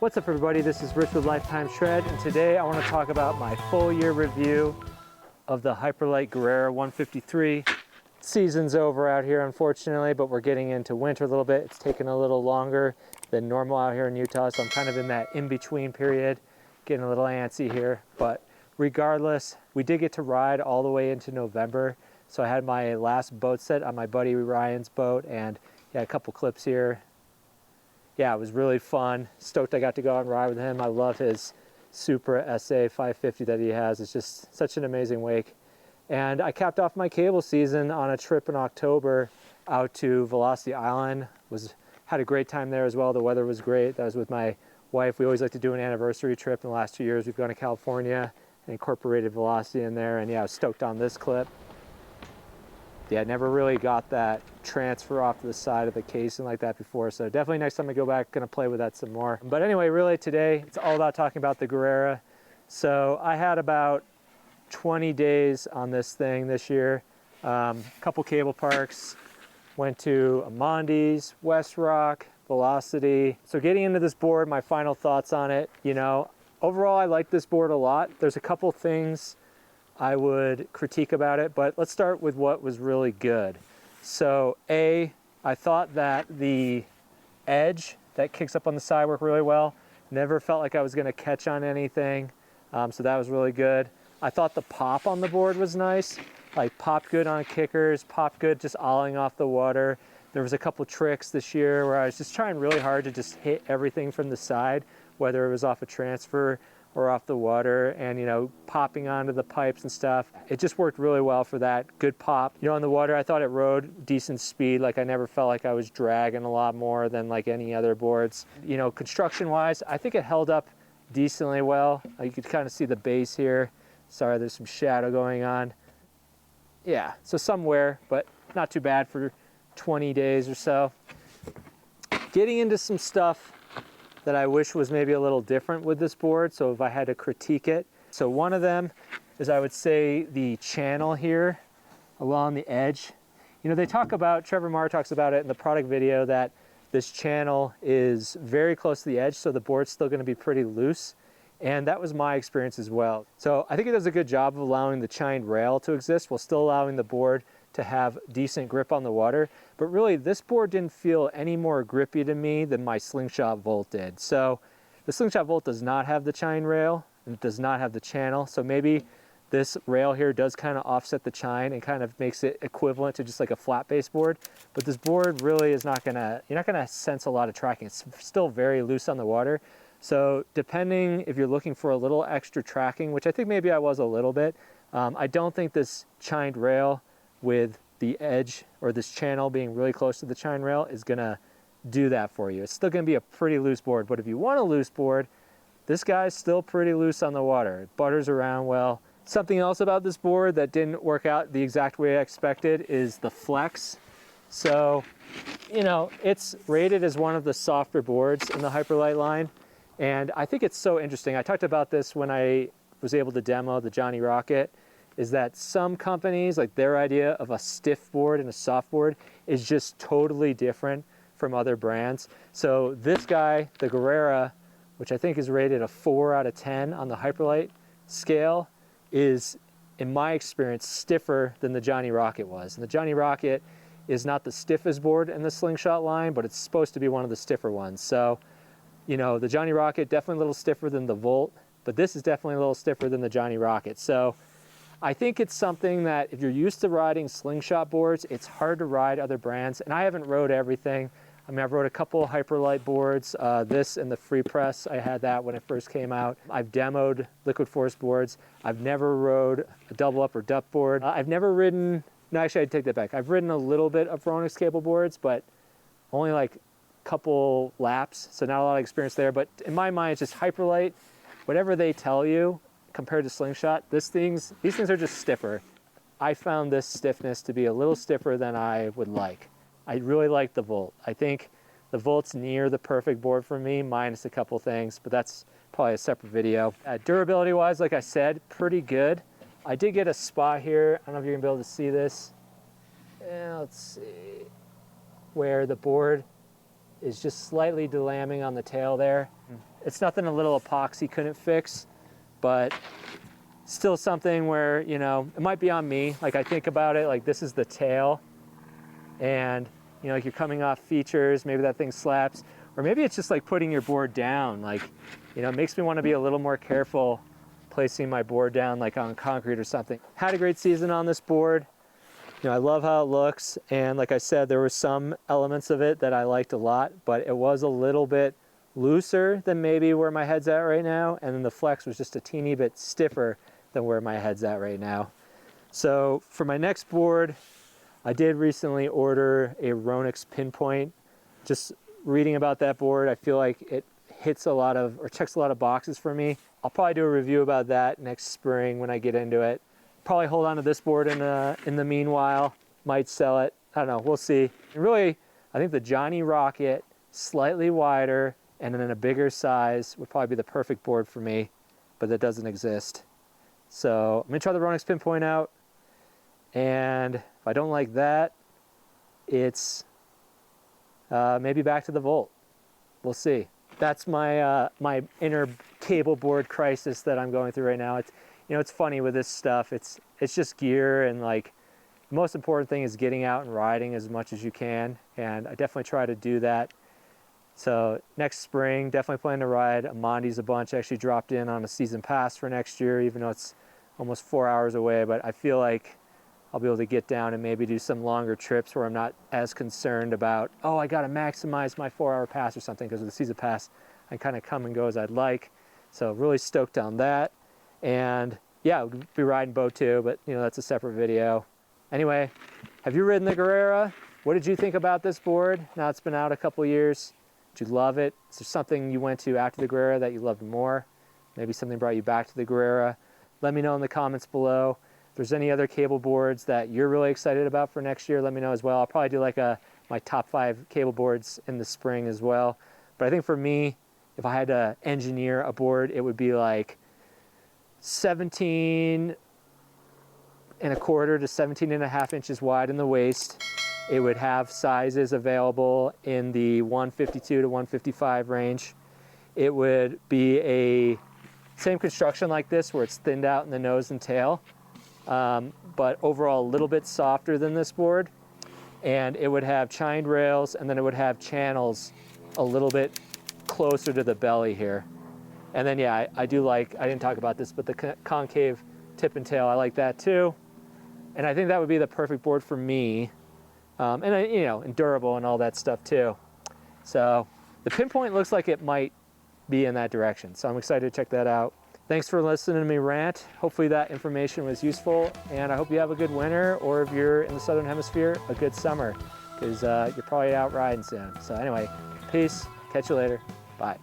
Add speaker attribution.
Speaker 1: What's up everybody, this is Rich with Lifetime Shred, and today I want to talk about my full year review of the Hyperlite Guererra 153. Season's over out here unfortunately, but we're getting into winter a little bit. It's taking a little longer than normal out here in Utah, so I'm kind of in that in-between period, getting a little antsy here. But regardless, we did get to ride all the way into November, so I had my last boat set on my buddy Ryan's boat, and yeah, a couple clips here. Yeah, it was really fun. Stoked I got to go out and ride with him. I love his Supra SA 550 that he has. It's just such an amazing wake. And I capped off my cable season on a trip in October out to Velocity Island. Had a great time there as well. The weather was great. That was with my wife. We always like to do an anniversary trip. In the last 2 years, we've gone to California and incorporated Velocity in there. And yeah, I was stoked on this clip. Yeah, I never really got that transfer off to the side of the casing like that before, so definitely next time I go back, gonna play with that some more. But anyway, really today, it's all about talking about the Guererra. So I had about 20 days on this thing this year. Couple cable parks, went to Amandi's, West Rock, Velocity. So getting into this board, my final thoughts on it, overall I like this board a lot. There's a couple things I would critique about it, but let's start with what was really good. So I thought that the edge that kicks up on the side worked really well. Never felt like I was gonna catch on anything, so that was really good. I thought the pop on the board was nice, like popped good on kickers, popped good just ollieing off the water. There was a couple tricks this year where I was just trying really hard to just hit everything from the side, whether it was off a transfer or off the water, and popping onto the pipes and stuff. It just worked really well for that. Good pop. On the water, I thought it rode decent speed. Like I never felt like I was dragging a lot more than like any other boards. Construction wise, I think it held up decently well. You could kind of see the base here. Sorry, there's some shadow going on. Yeah, so some wear, but not too bad for 20 days or so. Getting into some stuff that I wish was maybe a little different with this board, so if I had to critique it. So one of them is, I would say, the channel here along the edge. They talk about, Trevor Marr talks about it in the product video, that this channel is very close to the edge, so the board's still gonna be pretty loose. And that was my experience as well. So I think it does a good job of allowing the chined rail to exist while still allowing the board to have decent grip on the water. But really, this board didn't feel any more grippy to me than my Slingshot Volt did. So the Slingshot Volt does not have the chine rail, and it does not have the channel. So maybe this rail here does kind of offset the chine and kind of makes it equivalent to just like a flat base board. But this board really is not gonna, you're not gonna sense a lot of tracking. It's still very loose on the water. So depending if you're looking for a little extra tracking, which I think maybe I was a little bit, I don't think this chined rail with the edge or this channel being really close to the chine rail is gonna do that for you. It's still gonna be a pretty loose board, but if you want a loose board, this guy's still pretty loose on the water. It butters around well. Something else about this board that didn't work out the exact way I expected is the flex. So, it's rated as one of the softer boards in the Hyperlite line, and I think it's so interesting. I talked about this when I was able to demo the Johnny Rocket, is that some companies, like their idea of a stiff board and a soft board is just totally different from other brands. So this guy, the Guererra, which I think is rated a 4 out of 10 on the Hyperlite scale, is, in my experience, stiffer than the Johnny Rocket was. And the Johnny Rocket is not the stiffest board in the Slingshot line, but it's supposed to be one of the stiffer ones. So, the Johnny Rocket, definitely a little stiffer than the Volt, but this is definitely a little stiffer than the Johnny Rocket. So I think it's something that if you're used to riding Slingshot boards, it's hard to ride other brands. And I haven't rode everything. I mean, I've rode a couple Hyperlite boards, this and the Free Press. I had that when it first came out. I've demoed Liquid Force boards. I've never rode a double up or duck board. I've never ridden, no, actually I take that back. I've ridden a little bit of Ronix cable boards, but only like a couple laps, so not a lot of experience there. But in my mind, it's just Hyperlite, whatever they tell you, compared to Slingshot, these things are just stiffer. I found this stiffness to be a little stiffer than I would like. I really like the Volt. I think the Volt's near the perfect board for me, minus a couple things, but that's probably a separate video. Durability wise, like I said, pretty good. I did get a spot here, I don't know if you're gonna be able to see this. Let's see, where the board is just slightly delamming on the tail there. It's nothing a little epoxy couldn't fix, but still something where, you know, it might be on me. Like I think about it, like this is the tail, and you know, like you're coming off features, maybe that thing slaps, or maybe it's just like putting your board down. Like, you know, it makes me want to be a little more careful placing my board down like on concrete or something. Had a great season on this board. You know, I love how it looks, and like I said, there were some elements of it that I liked a lot, but it was a little bit looser than maybe where my head's at right now, and then the flex was just a teeny bit stiffer than where my head's at right now. So for my next board, I did recently order a Ronix Pinpoint. Just reading about that board, I feel like it hits a lot of, or checks a lot of boxes for me. I'll probably do a review about that next spring when I get into it. Probably hold on to this board in the meanwhile. Might sell it. I don't know. We'll see. And really, I think the Johnny Rocket, slightly wider and in a bigger size, would probably be the perfect board for me, but that doesn't exist. So I'm gonna try the Ronix Pinpoint out, and if I don't like that, it's maybe back to the Volt. We'll see. That's my my inner cable board crisis that I'm going through right now. It's, you know, it's funny with this stuff. It's just gear, and like the most important thing is getting out and riding as much as you can, and I definitely try to do that. So next spring, definitely plan to ride Amandi's a bunch. I actually dropped in on a season pass for next year, even though it's almost 4 hours away, but I feel like I'll be able to get down and maybe do some longer trips where I'm not as concerned about, oh, I got to maximize my 4-hour pass or something, because with the season pass, I kind of come and go as I'd like. So really stoked on that. And yeah, we'll be riding boat too, but you know, that's a separate video. Anyway, have you ridden the Guererra? What did you think about this board? Now it's been out a couple years. Did you love it? Is there something you went to after the Guererra that you loved more? Maybe something brought you back to the Guererra? Let me know in the comments below. If there's any other cable boards that you're really excited about for next year, let me know as well. I'll probably do like my top 5 cable boards in the spring as well. But I think for me, if I had to engineer a board, it would be like 17 1/4 to 17.5 inches wide in the waist. It would have sizes available in the 152 to 155 range. It would be a same construction like this, where it's thinned out in the nose and tail, but overall a little bit softer than this board. And it would have chined rails, and then it would have channels a little bit closer to the belly here. And then yeah, I do like, I didn't talk about this, but the concave tip and tail, I like that too. And I think that would be the perfect board for me. And you know, and durable and all that stuff too. So the Pinpoint looks like it might be in that direction. So I'm excited to check that out. Thanks for listening to me rant. Hopefully that information was useful, and I hope you have a good winter, or if you're in the Southern Hemisphere, a good summer, because you're probably out riding soon. So anyway, peace. Catch you later. Bye.